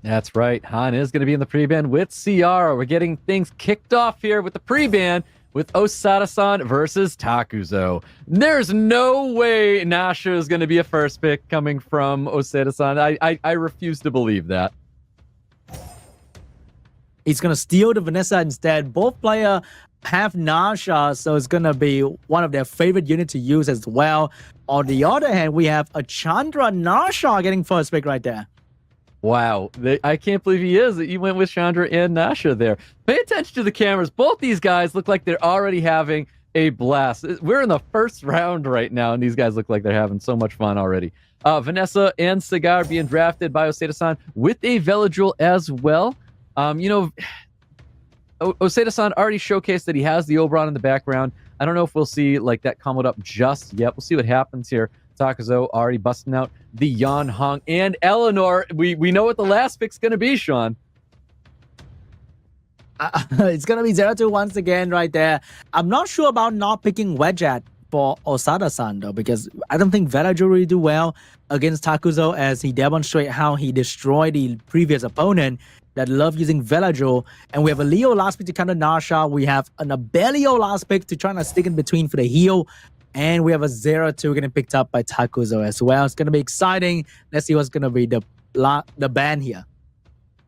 That's right. Han is going to be in the pre-ban with CR. We're getting things kicked off here with the pre-ban with OSADASAN versus TAKUZO. There's no way Nasha is going to be a first pick coming from OSADASAN. I refuse to believe that. He's going to steal the Vanessa instead. Both players have Nasha, so it's going to be one of their favorite units to use as well. On the other hand, we have a Chandra Nasha getting first pick right there. Wow, I can't believe he is. He went with Chandra and Nasha there. Pay attention to the cameras. Both these guys look like they're already having a blast. We're in the first round right now, and these guys look like they're having so much fun already. Vanessa and Cigar being drafted by OSADASAN with a Veladril as well. OSADASAN already showcased that he has the Oberon in the background. I don't know if we'll see like that comboed up just yet. We'll see what happens here. TAKUZO already busting out the Yan Hong and Eleanor. We know what the last pick's going to be, Sean. It's going to be 0-2 once again right there. I'm not sure about not picking Wedget for OSADASAN though, because I don't think Veladril really do well against TAKUZO, as he demonstrated how he destroyed the previous opponent that love using Veladril. And we have a Leo last pick to counter Nasha. We have an Abelio last pick to try to stick in between for the heal. And we have a 0-2 getting picked up by TAKUZO as well. It's going to be exciting. Let's see what's going to be the ban here.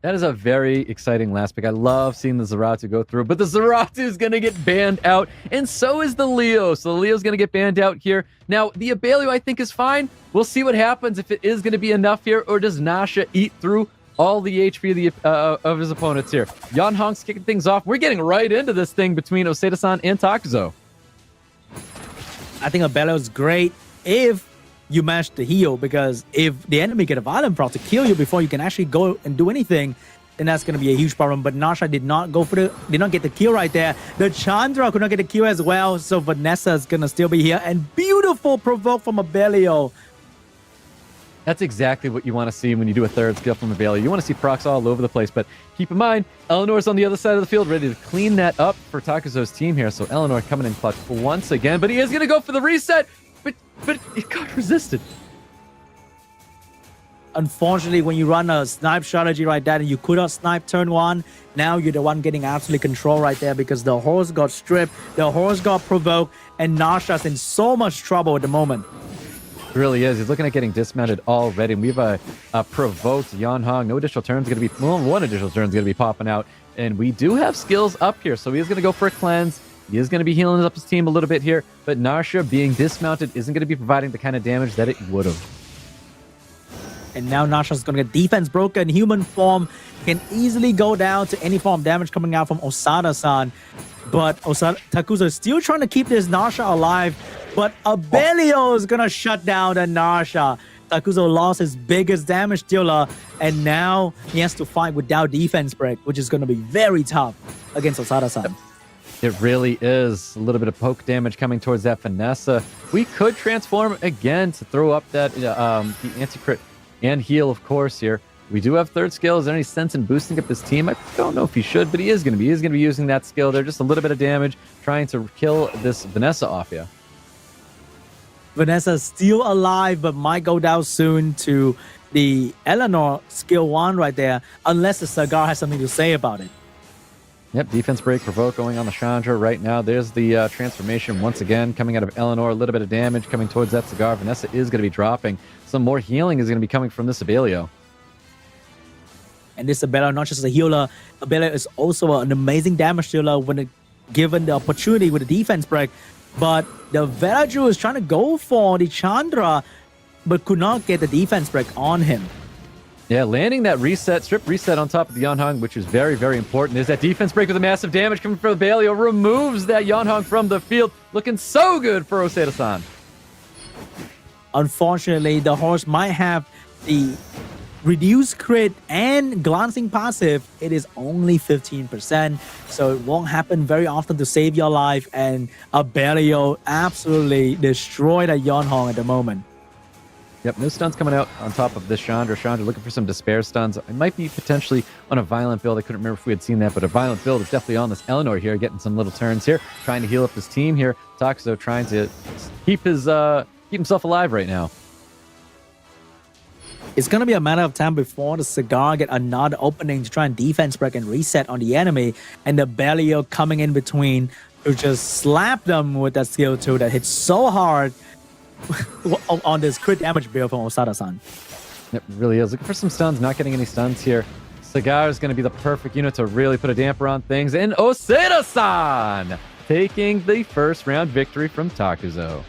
That is a very exciting last pick. I love seeing the Zeratu go through, but the Zeratu is going to get banned out, and so is the Leo. So the Leo's going to get banned out here. Now, the Abelio, I think, is fine. We'll see what happens, if it is going to be enough here, or does Nasha eat through all the HP of his opponents here. Yan Hong's kicking things off. We're getting right into this thing between OSADASAN and TAKUZO. I think Abelio is great if you manage to heal, because if the enemy get a violent proc to kill you before you can actually go and do anything, then that's going to be a huge problem. But Nasha did not get the kill right there. The Chandra could not get the kill as well, so Vanessa is going to still be here. And beautiful provoke from Abelio. That's exactly what you want to see when you do a third skill from Abelio. You want to see procs all over the place, but keep in mind, Eleanor's on the other side of the field, ready to clean that up for TAKUZO's team here. So Eleanor coming in clutch once again, but he is going to go for the reset, but it got resisted. Unfortunately, when you run a snipe strategy like that and you could not snipe turn one, now you're the one getting absolutely control right there, because the horse got stripped, the horse got provoked, and Nasha's in so much trouble at the moment. It really is. He's looking at getting dismounted already. We've a provoked Yan Hong. No additional turns going to be, well, one additional turn is going to be popping out. And we do have skills up here, so he is going to go for a cleanse. He is going to be healing up his team a little bit here, but Nasha being dismounted isn't going to be providing the kind of damage that it would have. And now Nasha's going to get defense broken. Human form can easily go down to any form of damage coming out from OSADASAN. But TAKUZO is still trying to keep this Nasha alive. But Abelio is going to shut down the Nasha. TAKUZO lost his biggest damage dealer. And now he has to fight without defense break, which is going to be very tough against OSADASAN. It really is. A little bit of poke damage coming towards that Vanessa. We could transform again to throw up that the anti-crit and heal, of course, here. We do have third skill. Is there any sense in boosting up his team? I don't know if he should, but he is going to be. He's going to be using that skill there. Just a little bit of damage, trying to kill this Vanessa off here. Vanessa still alive, but might go down soon to the Eleanor skill 1 right there, unless the Cigar has something to say about it. Yep, defense break, provoke going on the Chandra right now. There's the transformation once again coming out of Eleanor. A little bit of damage coming towards that Cigar. Vanessa is going to be dropping. Some more healing is going to be coming from this Abelio. And this Abelio, not just a healer, Abelio is also an amazing damage dealer when given the opportunity with the defense break. But the Veladril is trying to go for the Chandra, but could not get the defense break on him. Yeah, landing that reset, strip reset on top of the Yan Hong, which is very, very important. There's that defense break with a massive damage coming from Abelio. Removes that Yan Hong from the field. Looking so good for OSADASAN. Unfortunately, the horse might have the reduced crit and glancing passive. It is only 15%, so it won't happen very often to save your life. And Abelio absolutely destroyed a Yan Hong at the moment. Yep, no stuns coming out on top of this Chandra. Chandra looking for some despair stuns. It might be potentially on a violent build. I couldn't remember if we had seen that, but a violent build is definitely on this Eleanor here, getting some little turns here, trying to heal up his team here. TAKUZO trying to keep himself alive right now. It's going to be a matter of time before the Cigar get another opening to try and defense break and reset on the enemy, and the Belio coming in between to just slap them with that skill 2 that hits so hard on this crit damage build from OSADASAN. It really is. Looking for some stuns, not getting any stuns here. Cigar is going to be the perfect unit to really put a damper on things. And OSADASAN taking the first round victory from TAKUZO.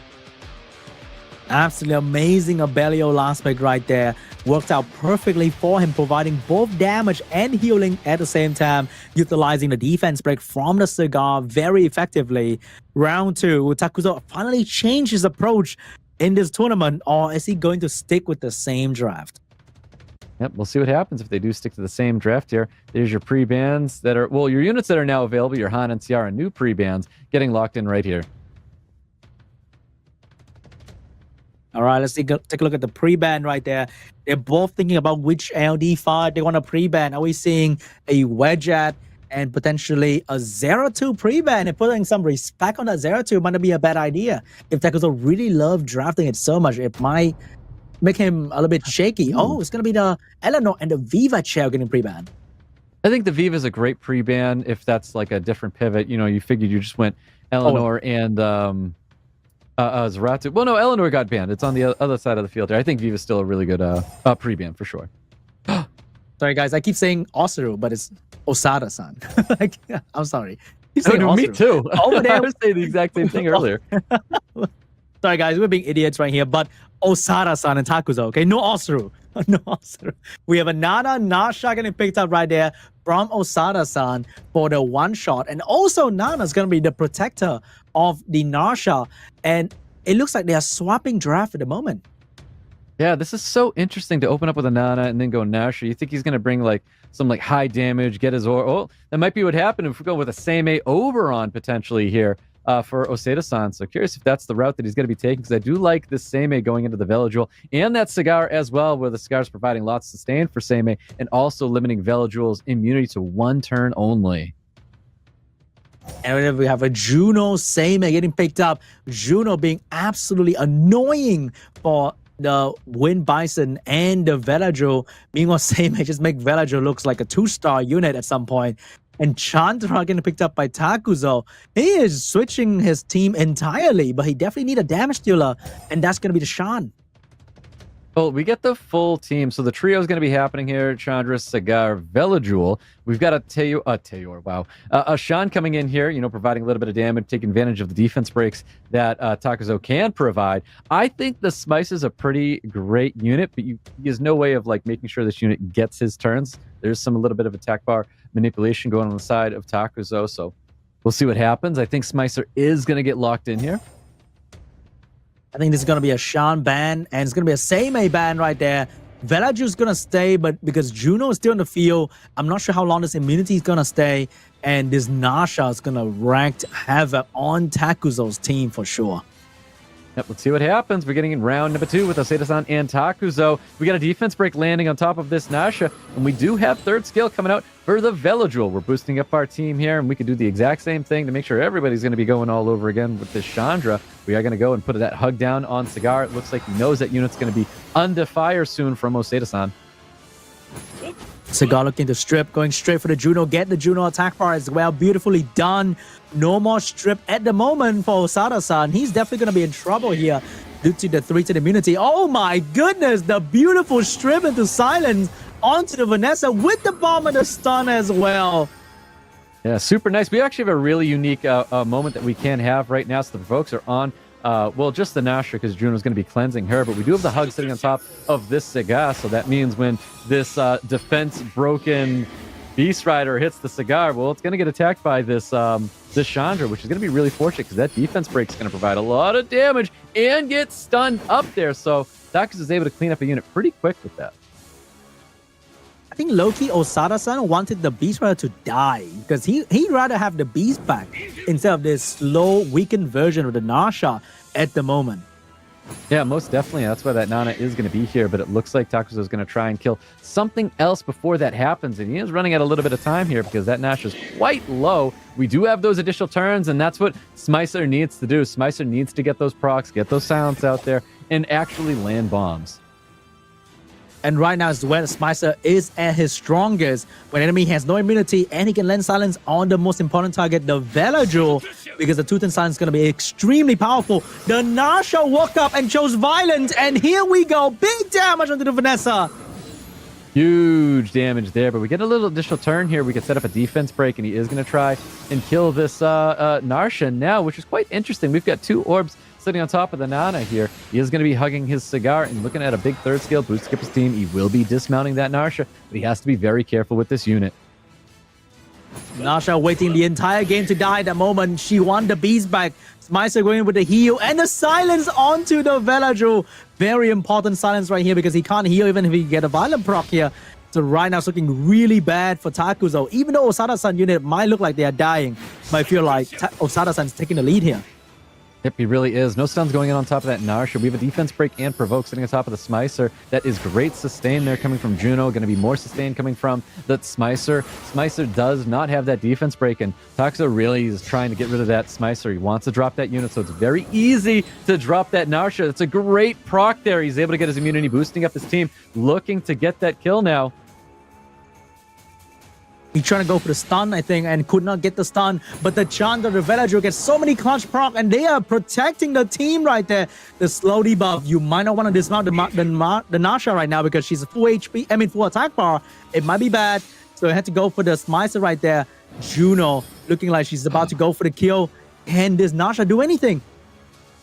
Absolutely amazing Abelio last pick right there. Worked out perfectly for him, providing both damage and healing at the same time, utilizing the defense break from the Cigar very effectively. Round 2, TAKUZO finally changed his approach in this tournament, or is he going to stick with the same draft? Yep, we'll see what happens if they do stick to the same draft here. There's your pre-bans that are, well, your units that are now available, your Han and Ciara new pre-bans getting locked in right here. All right, let's take a look at the pre-ban right there. They're both thinking about which LD5 they want to pre-ban. Are we seeing a Wedgeat and potentially a 0-2 pre-ban? And putting some respect on that 0-2 might not be a bad idea. If TAKUZO really love drafting it so much, it might make him a little bit shaky. Oh, it's going to be the Eleanor and the Viva chair getting pre-ban. I think the Viva is a great pre-ban if that's like a different pivot. You know, you figured you just went Eleanor and Zaratu. Well, no, Eleanor got banned. It's on the other side of the field here. I think Viva's still a really good pre-ban for sure. Sorry, guys. I keep saying Osaru, but it's Osada-san. Like, I'm sorry. No, me too. Over there, I was saying the exact same thing earlier. Sorry, guys. We're being idiots right here, but Osada-san and TAKUZO, okay? No Osaru. No Osaru. We have a Nana Nasha getting picked up right there from Osada-san for the one shot. And also Nana's going to be the protector of the Nasha. And it looks like they are swapping draft at the moment. Yeah, this is so interesting to open up with a Nana and then go Nasha. You think he's going to bring like some like high damage, get his aura. Oh, that might be what happened if we go with a Seimei Oberon potentially here for OSADASAN. So curious if that's the route that he's going to be taking, because I do like this Seimei going into the Velajewel and that Cigar as well, where the Cigar is providing lots of sustain for Seimei and also limiting Velajewel's immunity to one turn only. And we have a Juno Seimei getting picked up. Juno being absolutely annoying for the Wind Bison and the Velajewel. Meanwhile, Seimei just make Velajewel looks like a 2-star unit at some point. And Chandra getting picked up by TAKUZO. He is switching his team entirely, but he definitely need a damage dealer, and that's going to be the Shan. Well, we get the full team. So the trio is going to be happening here. Chandra, Cigar, Velajewel. We've got a Tayor, wow. A Shan coming in here, you know, providing a little bit of damage, taking advantage of the defense breaks that TAKUZO can provide. I think the Smice is a pretty great unit, but there's no way of like making sure this unit gets his turns. There's a little bit of attack bar manipulation going on the side of TAKUZO, so we'll see what happens. I think Smicer is going to get locked in here. I think this is going to be a Shan ban, and it's going to be a Seimei ban right there. Velajew's going to stay, but because Juno is still in the field, I'm not sure how long this immunity is going to stay, and this Nasha is going to wreak havoc on TAKUZO's team for sure. Yep, let's see what happens. We're getting in round number 2 with OSADASAN and TAKUZO. We got a defense break landing on top of this Nasha, and we do have third skill coming out for the Velajewel. We're boosting up our team here, and we could do the exact same thing to make sure everybody's going to be going all over again with this Chandra. We are going to go and put that hug down on Cigar. It looks like he knows that unit's going to be under fire soon from OSADASAN. Cigar looking to strip, going straight for the Juno, get the Juno attack bar as well. Beautifully done. No more strip at the moment for Osada-san. He's definitely going to be in trouble here due to the 3-10 immunity. Oh my goodness, the beautiful strip into silence onto the Vanessa with the bomb and the stun as well. Yeah, super nice. We actually have a really unique moment that we can have right now. So the folks are on, well, just the Nasha because Juno's going to be cleansing her, but we do have the hug sitting on top of this Cigar. So that means when this defense broken Beast Rider hits the Cigar, well, it's going to get attacked by this this Chandra, which is going to be really fortunate because that defense break is going to provide a lot of damage and get stunned up there. So TAKUZO is able to clean up a unit pretty quick with that. I think low-key Osada-san wanted the Beast Rider to die because he'd rather have the Beast back instead of this slow, weakened version of the Nasha at the moment. Yeah, most definitely. That's why that Nana is going to be here, but it looks like TAKUZO is going to try and kill something else before that happens, and he is running out a little bit of time here because that Nash is quite low. We do have those additional turns, and that's what Smicer needs to do. Smicer needs to get those procs, get those silence out there, and actually land bombs. And right now is where Smicer is at his strongest. When enemy has no immunity and he can land silence on the most important target, the Villager, because the 210 silence is going to be extremely powerful. The Nasha woke up and chose violence, and here we go. Big damage onto the Vanessa. Huge damage there, but we get a little additional turn here. We could set up a defense break, and he is going to try and kill this Narsha now, which is quite interesting. We've got 2 orbs sitting on top of the Nana here. He is going to be hugging his cigar and looking at a big 3rd scale boost skip his team. He will be dismounting that Narsha, but he has to be very careful with this unit. Nasha waiting the entire game to die at that moment. She won the beast back. Smicer going in with the heal and the silence onto the Villager. Very important silence right here because he can't heal even if he get a violent proc here. So right now it's looking really bad for TAKUZO. Even though OSADASAN unit might look like they are dying, but I feel like OSADASAN is taking the lead here. Yep, he really is. No stuns going in on top of that Narsha. We have a defense break and provoke sitting on top of the Smicer. That is great sustain there coming from Juno. Going to be more sustain coming from the Smicer. Smicer does not have that defense break, and TAKUZO really is trying to get rid of that Smicer. He wants to drop that unit, so it's very easy to drop that Narsha. It's a great proc there. He's able to get his immunity, boosting up his team, looking to get that kill now. He's trying to go for the stun, I think, and could not get the stun. But the Chandra, the Villager, gets so many clutch proc, and they are protecting the team right there. The slow debuff. You might not want to dismount the Nasha right now because she's full HP, full attack bar. It might be bad. So I had to go for the Smicer right there. Juno looking like she's about to go for the kill. Can this Nasha do anything?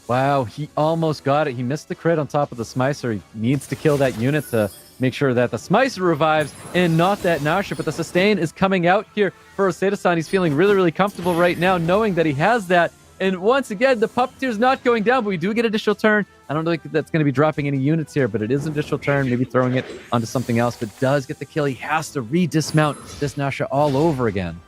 Wow, he almost got it. He missed the crit on top of the Smicer. He needs to kill that unit to make sure that the Smicer revives and not that Nasha. But the sustain is coming out here for OSADASAN. He's feeling really, really comfortable right now, knowing that he has that. And once again, the Puppeteer's not going down, but we do get additional turn. I don't think that's going to be dropping any units here, but it is an additional turn, maybe throwing it onto something else, but does get the kill. He has to re-dismount this Nasha all over again.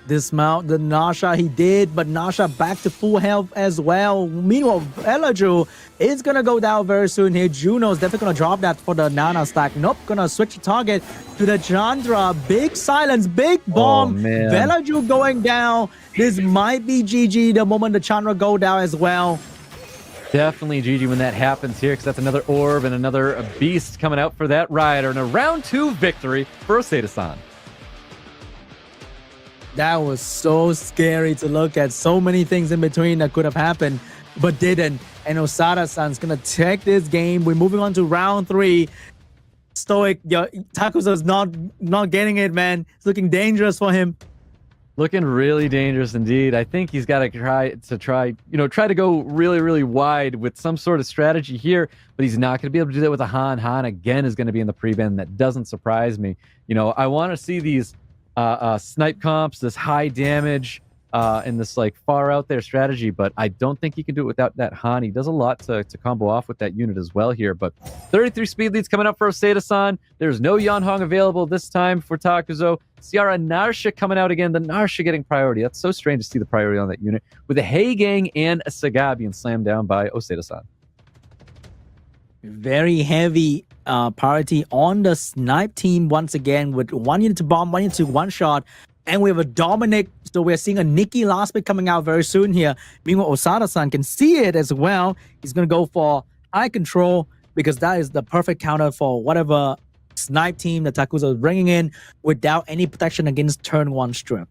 Dismount the Nasha, he did, but Nasha back to full health as well. Meanwhile, Villager is gonna go down very soon here. Juno's definitely gonna drop that for the Nana stack. Nope, gonna switch the target to the Chandra. Big silence, big bomb. Oh, man. Villager going down. This might be GG the moment the Chandra go down as well. Definitely GG when that happens here, because that's another orb and another beast coming out for that rider, and a round 2 victory for OSADASAN. That was so scary to look at. So many things in between that could have happened, but didn't. And OSADASAN's gonna take this game. We're moving on to round 3. Stoic, TAKUZO's not getting it, man. It's looking dangerous for him. Looking really dangerous indeed. I think he's got to try to go really, really wide with some sort of strategy here, but he's not going to be able to do that with a Han. Han again is going to be in the pre-ban. That doesn't surprise me. I want to see these snipe comps, this high damage, and this like far out there strategy, but I don't think he can do it without that Han. He does a lot to combo off with that unit as well here, but 33 speed leads coming up for OSADASAN. There's no Yanhong available this time for TAKUZO. Ciara Narsha coming out again, the Narsha getting priority. That's so strange to see the priority on that unit, with a Hey Gang and a Saga being slammed down by OSADASAN. Very heavy priority on the snipe team once again, with 1 unit to bomb, 1 unit to one shot, and we have a Dominic. So we're seeing a Nikki last pick coming out very soon here. Meanwhile, OSADASAN can see it as well. He's going to go for eye control because that is the perfect counter for whatever snipe team that TAKUZO is bringing in without any protection against turn 1 strip.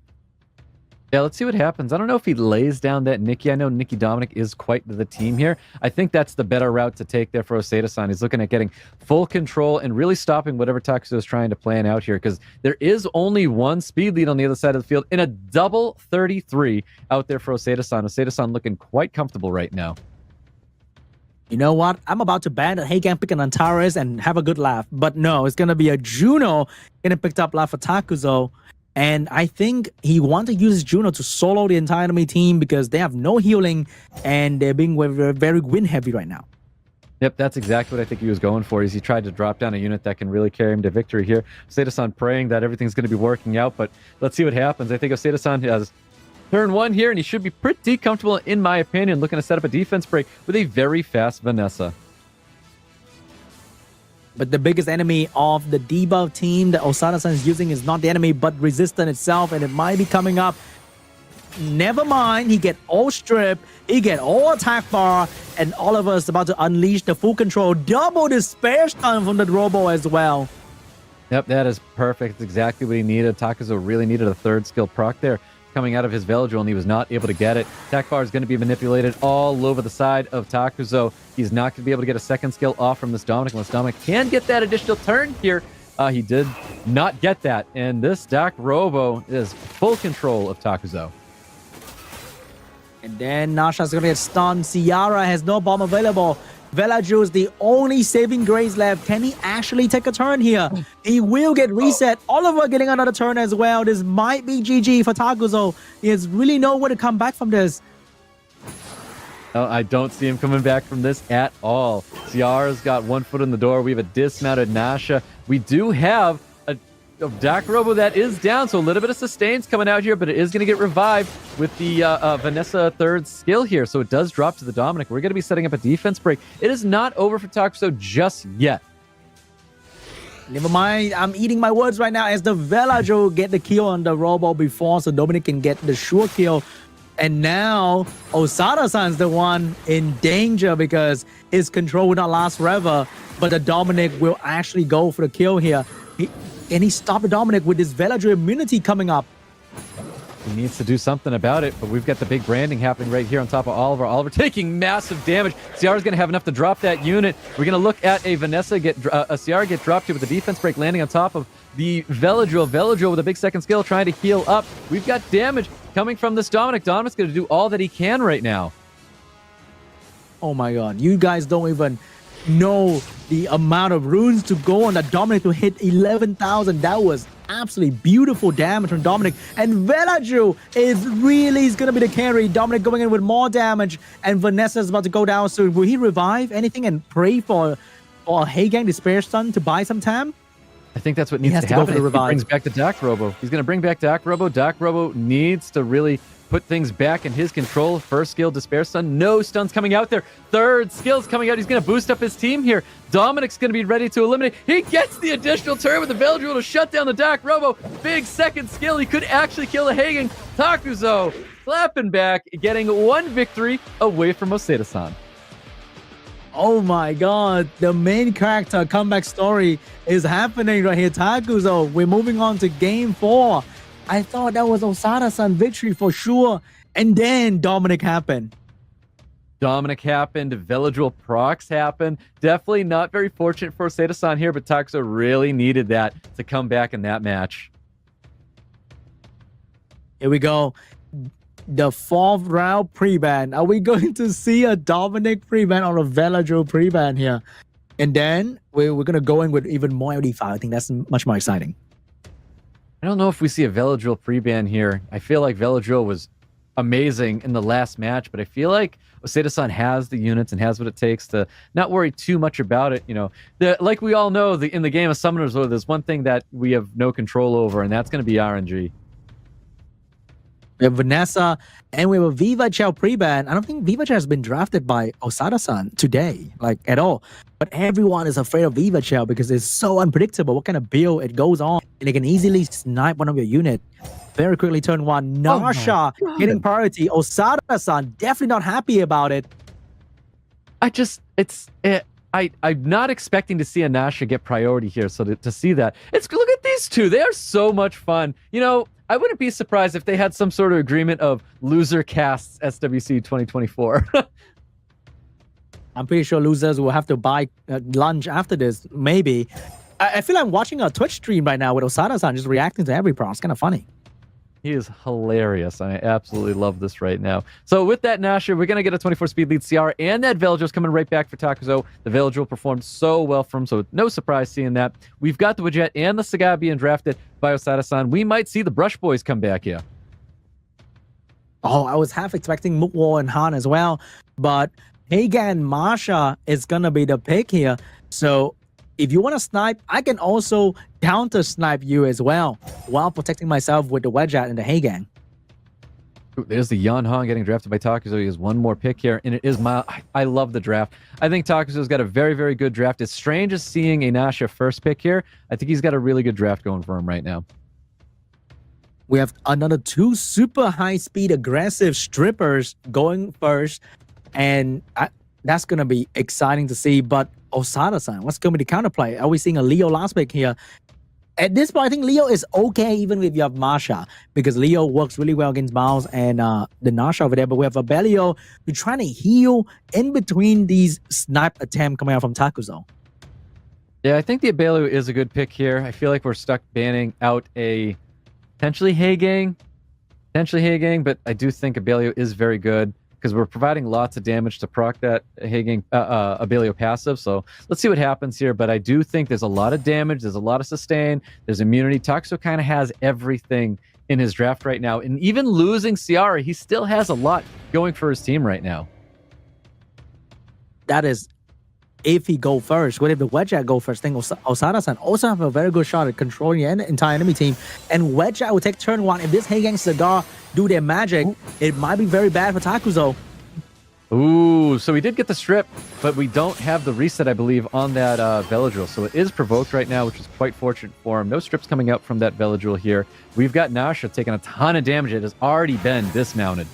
Yeah, let's see what happens. I don't know if he lays down that Nikki. I know Nikki Dominic is quite the team here. I think that's the better route to take there for OSADASAN. He's looking at getting full control and really stopping whatever TAKUZO is trying to plan out here, because there is only 1 speed lead on the other side of the field in a double 33 out there for OSADASAN. OSADASAN looking quite comfortable right now. You know what? I'm about to ban a Hey Gang pick an Antares and have a good laugh. But no, it's going to be a Juno getting picked up live for TAKUZO. And I think he wants to use Juno to solo the entire enemy team because they have no healing and they're being very, very win heavy right now. Yep, that's exactly what I think he was going for. Is he tried to drop down a unit that can really carry him to victory here. OSADASAN praying that everything's going to be working out, but let's see what happens. I think OSADASAN has turn 1 here, and he should be pretty comfortable, in my opinion, looking to set up a defense break with a very fast Vanessa. But the biggest enemy of the debuff team that OSADASAN is using is not the enemy, but Resistance itself, and it might be coming up. never mind. He get all strip, he get all attack bar, and all of us about to unleash the full control. Double despair stun from the Robo as well. Yep, that is perfect. It's exactly what he needed. TAKUZO really needed a third skill proc there coming out of his Veladrill, and he was not able to get it. Attack bar is going to be manipulated all over the side of TAKUZO. He's not going to be able to get a second skill off from this Dominic unless Dominic can get that additional turn here. He did not get that, and this Dak Robo is full control of TAKUZO. And then Nasha's gonna get stunned. Ciara has no bomb available. Veladrill is the only saving grace left. Can he actually take a turn here? He will get reset. Oliver getting another turn as well. This might be GG for TAKUZO. He has really nowhere to come back from this. I don't see him coming back from this at all. Ciara's got one foot in the door. We have a dismounted Nasha. We do have a Dak Robo that is down, so a little bit of sustains coming out here, but it is going to get revived with the Vanessa third skill here, so it does drop to the Dominic. We're going to be setting up a defense break. It is not over for TAKUZO just yet. Never mind, I'm eating my words right now as the Veladrill get the kill on the Robo before, so Dominic can get the sure kill. And now OSADASAN's the one in danger because his control will not last forever, but the Dominic will actually go for the kill here. He stopped the Dominic with this Veladrill immunity coming up. He needs to do something about it, but we've got the big branding happening right here on top of Oliver. Oliver taking massive damage. Ciara's going to have enough to drop that unit. We're going to look at a Ciara get dropped here with the defense break landing on top of the Veladrill. Veladrill with a big second skill trying to heal up. We've got damage coming from this Dominic. Dominic's going to do all that he can right now. Oh my god, you guys don't even know the amount of runes to go on that Dominic to hit 11,000. That was absolutely beautiful damage from Dominic. And Veladrill is going to be the carry. Dominic going in with more damage, and Vanessa's about to go down soon. Will he revive anything and pray for a Hagang Despair Stun to buy some time? I think that's what needs to happen. He brings back the Dak Robo. He's going to bring back Dak Robo. Dak Robo needs to really put things back in his control. First skill, Despair Stun. No stuns coming out there. Third skill's coming out. He's going to boost up his team here. Dominic's going to be ready to eliminate. He gets the additional turn with the Veladrill to shut down the Dak Robo. Big second skill. He could actually kill the Hagen. TAKUZO clapping back, getting one victory away from OSADASAN. Oh my god, the main character comeback story is happening right here. TAKUZO, we're moving on to game 4. I thought that was OSADASAN victory for sure. And then Dominic happened. Dominic happened. Veladrill procs happened. Definitely not very fortunate for OSADASAN here, but TAKUZO really needed that to come back in that match. Here we go. The 4th round pre-ban. Are we going to see a Dominic pre-ban or a Veladrill pre-ban here? And then we're going to go in with even more LD5. I think that's much more exciting. I don't know if we see a Veladrill pre-ban here. I feel like Veladrill was amazing in the last match, but I feel like OSADASAN has the units and has what it takes to not worry too much about it. You know, like we all know, in the game of Summoners, there's one thing that we have no control over, and that's going to be RNG. We have Vanessa, and we have a VivaChell pre-ban. I don't think VivaChell has been drafted by OSADASAN today, like at all. But everyone is afraid of VivaChell because it's so unpredictable what kind of build it goes on. And it can easily snipe one of your unit. Very quickly, turn 1. Nasha getting priority. OSADASAN definitely not happy about it. I'm not expecting to see a Nasha get priority here. So to see that, look at these two. They are so much fun. You know, I wouldn't be surprised if they had some sort of agreement of loser casts SWC 2024. I'm pretty sure losers will have to buy lunch after this, maybe. I feel like I'm watching a Twitch stream right now with OSADASAN just reacting to every pro. It's kind of funny. He is hilarious. I absolutely love this right now. So with that Nasha, we're going to get a 24 speed lead. CR and that Veladrill's coming right back for TAKUZO. The Veladrill performed so well for him, so no surprise seeing that. We've got the Widget and the Saga being drafted by OSADASAN. We might see the Brush Boys come back here. Oh, I was half expecting Mukwo and Han as well, but Hagan Marsha is going to be the pick here. So if you want to snipe, I can also counter snipe you as well while protecting myself with the Wedgeat and the Hagan. There's the Yan Han getting drafted by TAKUZO. He has one more pick here, and it is I love the draft. I think TAKUZO's got a very, very good draft. It's strange as seeing a Nasha first pick here. I think he's got a really good draft going for him right now. We have another 2 super high-speed aggressive strippers going first. And that's going to be exciting to see. But OSADASAN, what's going to be the counterplay? Are we seeing a Leo last pick here? At this point, I think Leo is okay even if you have Masha, because Leo works really well against Miles and the Nasha over there. But we have Abelio who's trying to heal in between these snipe attempt coming out from TAKUZO. Yeah, I think the Abelio is a good pick here. I feel like we're stuck banning out a potentially Heigang, but I do think Abelio is very good because we're providing lots of damage to proc that Heigang Abelio passive. So let's see what happens here. But I do think there's a lot of damage, there's a lot of sustain, there's immunity. TAKUZO kind of has everything in his draft right now. And even losing Ciara, he still has a lot going for his team right now. That is if he go first. What if the Wedgeat go first? I think OSADASAN also have a very good shot at controlling the entire enemy team. And Wedgeat will take turn 1. If this Heigang Cigar do their magic, it might be very bad for TAKUZO. Ooh, so we did get the strip, but we don't have the reset, I believe, on that Veladrill. So it is provoked right now, which is quite fortunate for him. No strips coming out from that Veladrill here. We've got Nasha taking a ton of damage. It has already been dismounted.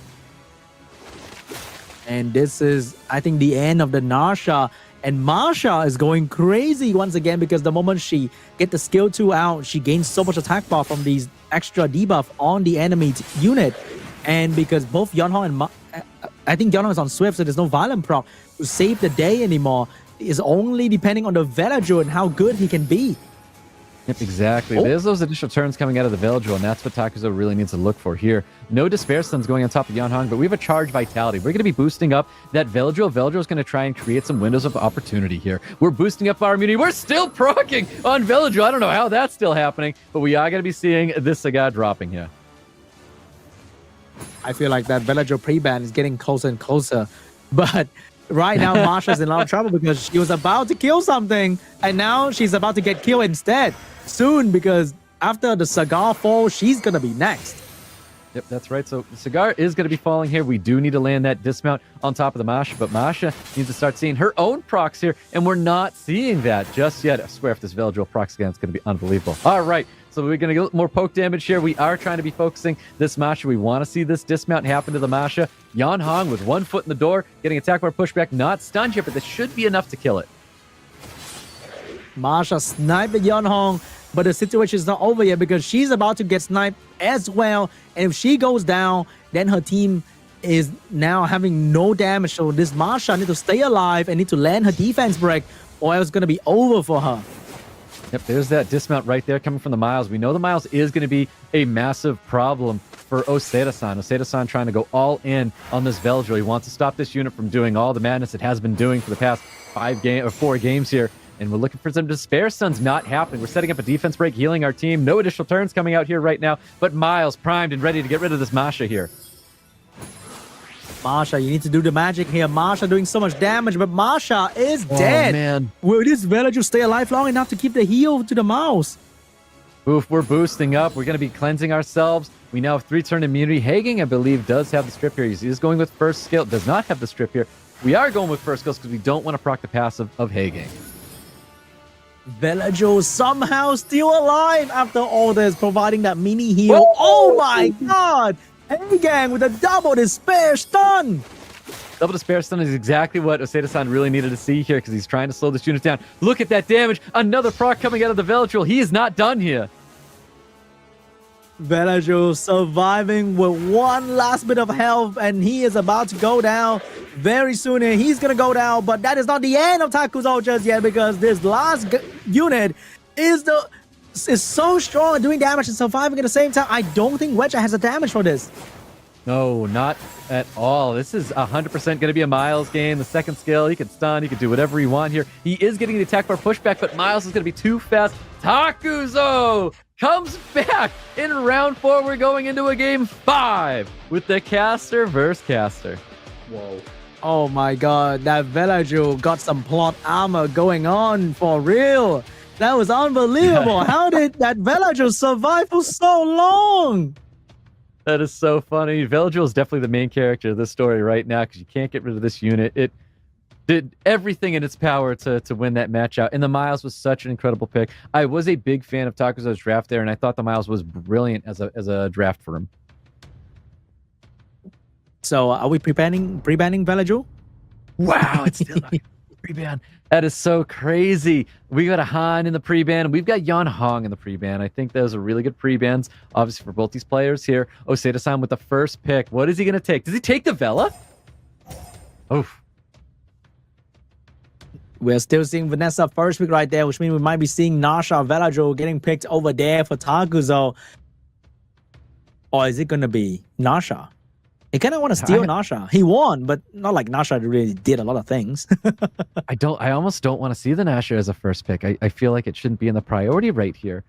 And this is, I think, the end of the Nasha. And Masha is going crazy once again because the moment she get the skill 2 out, she gains so much attack bar from these extra debuff on the enemy unit. And because both Yeonhong and I think Yeonhong is on Swift, so there's no violent proc to save the day anymore. It's only depending on the Veladrill and how good he can be. Yep, exactly. There's those additional turns coming out of the Veladrill, and that's what TAKUZO really needs to look for here. No Despair Stuns going on top of Yeonhong, but we have a Charge Vitality. We're going to be boosting up that Veladrill. Veladrill is going to try and create some windows of opportunity here. We're boosting up our immunity. We're still proccing on Veladrill. I don't know how that's still happening, but we are going to be seeing this Cigar dropping here. I feel like that Veladrill pre-ban is getting closer and closer. But right now, Masha's in a lot of trouble because she was about to kill something, and now she's about to get killed instead. Soon, because after the Cigar fall, she's going to be next. Yep, that's right. So the Cigar is going to be falling here. We do need to land that dismount on top of the Masha, but Masha needs to start seeing her own procs here, and we're not seeing that just yet. I swear if this Veladrill procs again, it's going to be unbelievable. All right, so we're going to get more poke damage here. We are trying to be focusing this Masha. We want to see this dismount happen to the Masha. Yeonhong with 1 foot in the door, getting attack bar pushback, not stunned here, but this should be enough to kill it. Masha sniped the Yeonhong, but the situation is not over yet because she's about to get sniped as well. And if she goes down, then her team is now having no damage. So this Masha needs to stay alive and need to land her defense break, or else it's going to be over for her. Yep, there's that dismount right there coming from the Miles. We know the Miles is going to be a massive problem for OSADASAN. OSADASAN trying to go all in on this Veladrill. He wants to stop this unit from doing all the madness it has been doing for the past 4 games here. And we're looking for some Despair Stuns, not happening. We're setting up a defense break, healing our team. No additional turns coming out here right now, but Miles primed and ready to get rid of this Masha here. Masha, you need to do the magic here. Masha doing so much damage, but Masha is dead. Man. Will this Veladrill stay alive long enough to keep the heal to the mouse? Oof, we're boosting up. We're going to be cleansing ourselves. We now have 3-turn immunity. Heigang, I believe, does have the strip here. He is going with first skill. Does not have the strip here. We are going with first skills because we don't want to proc the passive of Heigang. Veladrill somehow still alive after all this, providing that mini heal. Oh my god! Heigang with a double Despair Stun! Double Despair Stun is exactly what OSADASAN really needed to see here because he's trying to slow this unit down. Look at that damage! Another proc coming out of the Veladrill. He is not done here. Veladrill surviving with one last bit of health, and he is about to go down very soon. And he's gonna go down, but that is not the end of TAKUZO just yet because this last unit is so strong at doing damage and surviving at the same time. I don't think Wedgeat has the damage for this. No, not at all. This is 100% going to be a Miles game. The second skill, he can stun, he can do whatever he wants here. He is getting the attack bar pushback, but Miles is going to be too fast. TAKUZO comes back in round 4. We're going into a game 5 with the caster versus caster. Whoa. Oh my god, that Veladrill got some plot armor going on for real. That was unbelievable. How did that Veladrill survive for so long? That is so funny. Veladrill is definitely the main character of this story right now because you can't get rid of this unit. did everything in its power to win that match out. And the Miles was such an incredible pick. I was a big fan of TAKUZO's draft there, and I thought the Miles was brilliant as a draft for him. So are we pre-banning Velaju? Wow, it's still not pre-ban. That is so crazy. We got a Han in the pre-ban. We've got Yan Hong in the pre-ban. I think those are really good pre-bans, obviously, for both these players here. OSADASAN with the first pick. What is he going to take? Does he take the Vela? Oof. We're still seeing Vanessa first pick right there, which means we might be seeing Nasha Velaju getting picked over there for TAKUZO. Or is it going to be Nasha? He kind of want to steal Nasha. He won, but not like Nasha really did a lot of things. I almost don't want to see the Nasha as a first pick. I feel like it shouldn't be in the priority right here.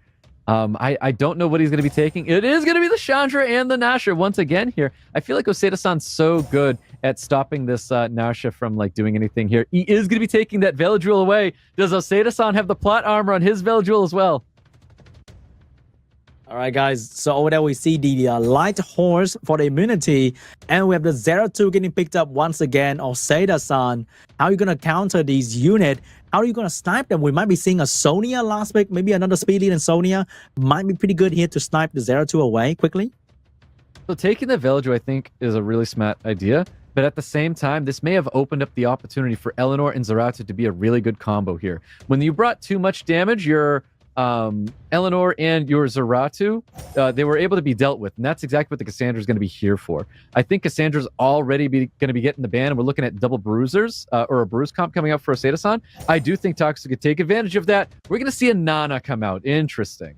I don't know what he's going to be taking. It is going to be the Chandra and the Nasha once again here. I feel like OSADASAN's so good at stopping this Nasha from like doing anything here. He is going to be taking that Veladril away. Does OSADASAN have the plot armor on his Veladril as well? All right, guys. So over there we see the light horse for the immunity, and we have the 0-2 getting picked up once again. OSADASAN, how are you gonna counter these units? How are you gonna snipe them? We might be seeing a Sonya last pick, maybe another speed lead in Sonya. Might be pretty good here to snipe the 0-2 away quickly. So taking the Veladril, I think, is a really smart idea. But at the same time, this may have opened up the opportunity for Eleanor and Zaratu to be a really good combo here. When you brought too much damage, your Eleanor and your Zaratu, they were able to be dealt with, and that's exactly what the Cassandra is going to be here for. I think Cassandra's already going to be getting the ban, and we're looking at double bruisers or a bruise comp coming up for OSADASAN. I do think TAKUZO could take advantage of that. We're going to see a Nana come out. Interesting.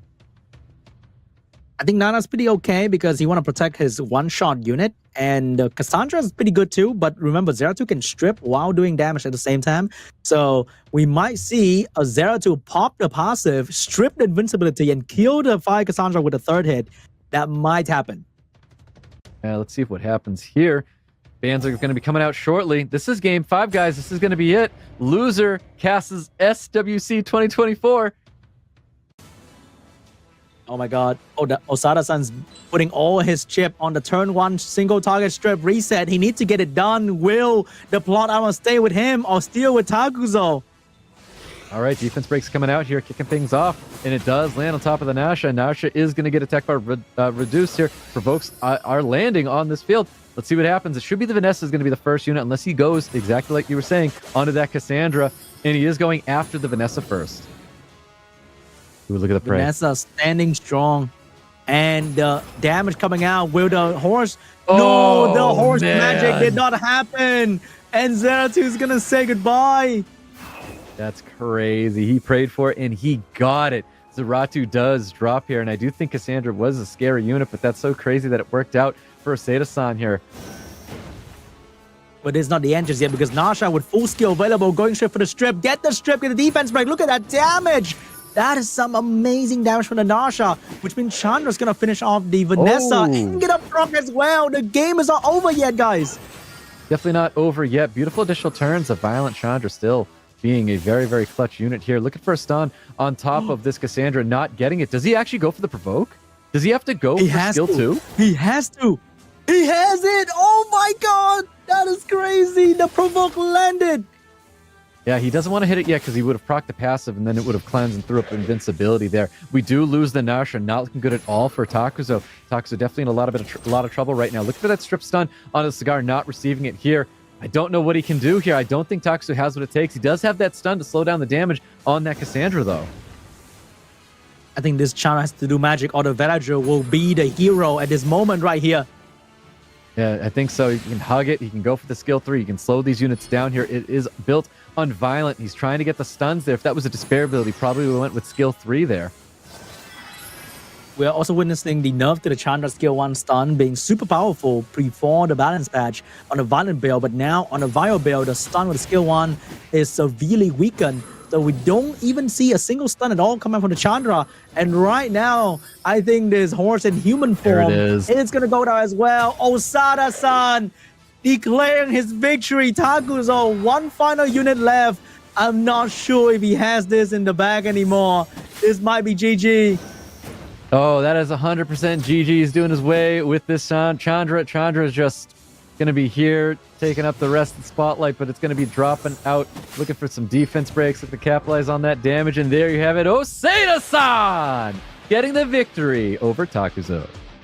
I think Nana's pretty okay because he want to protect his one-shot unit, and Cassandra is pretty good too. But remember, 0-2 can strip while doing damage at the same time. So we might see a 0-2 pop the passive, strip the invincibility, and kill the Fire Cassandra with a third hit. That might happen. Let's see what happens here. Bans are going to be coming out shortly. This is game 5, guys. This is going to be it. Loser casts SWC2024. Oh my god. Oh, the OSADASAN's putting all his chip on the turn 1 single target strip reset. He needs to get it done. Will the plot armor stay with him or steal with TAKUZO? All right, defense breaks coming out here, kicking things off, and it does land on top of the Nasha. Nasha is going to get attack bar reduced here. Provokes are landing on this field. Let's see what happens. It should be the Vanessa is going to be the first unit, unless he goes, exactly like you were saying, onto that Cassandra, and he is going after the Vanessa first. Ooh, look at the prey. Vanessa standing strong. And the damage coming out. Will the horse? Oh, no, the horse man. magic did not happen. And 0-2 is going to say goodbye. That's crazy. He prayed for it, and he got it. Zaratu does drop here, and I do think Cassandra was a scary unit, but that's so crazy that it worked out for OSADASAN here. But it's not the end just yet, because Nasha with full skill available, going straight for the strip. Get the strip, get the defense break. Look at that damage. That is some amazing damage from the Nasha, which means Chandra's going to finish off the Vanessa and get a proc as well. The game is not over yet, guys. Definitely not over yet. Beautiful additional turns of Violent Chandra still being a very, very clutch unit here. Looking for a stun on top of this Cassandra, not getting it. Does he actually go for the provoke? Does he have to go for skill 2? He has to. He has it. Oh my god. That is crazy. The provoke landed. Yeah, he doesn't want to hit it yet because he would have procced the passive and then it would have cleansed and threw up invincibility there. We do lose the Nasha. Not looking good at all for TAKUZO. TAKUZO definitely in a lot of trouble right now. Looking for that strip stun on the Cigar, not receiving it here. I don't know what he can do here. I don't think TAKUZO has what it takes. He does have that stun to slow down the damage on that Cassandra, though. I think this Chandra has to do magic, or the Veladril will be the hero at this moment right here. Yeah, I think so. He can hug it. He can go for the skill 3. He can slow these units down here. It is built on Violent. He's trying to get the stuns there. If that was a despair ability, probably went with skill 3 there. We are also witnessing the nerf to the Chandra skill 1 stun being super powerful before the balance patch on the Violent build, but now on the Vile build, the stun with skill 1 is severely weakened. So we don't even see a single stun at all coming from the Chandra. And right now, I think this horse in human form is going to go down as well. OSADASAN declaring his victory. TAKUZO, one final unit left. I'm not sure if he has this in the bag anymore. This might be GG. Oh, that is 100% GG. He's doing his way with this Chandra. Chandra is just Going to be here taking up the rest of the spotlight, but it's going to be dropping out, looking for some defense breaks to capitalize on that damage. And there you have it, OSADASAN getting the victory over TAKUZO.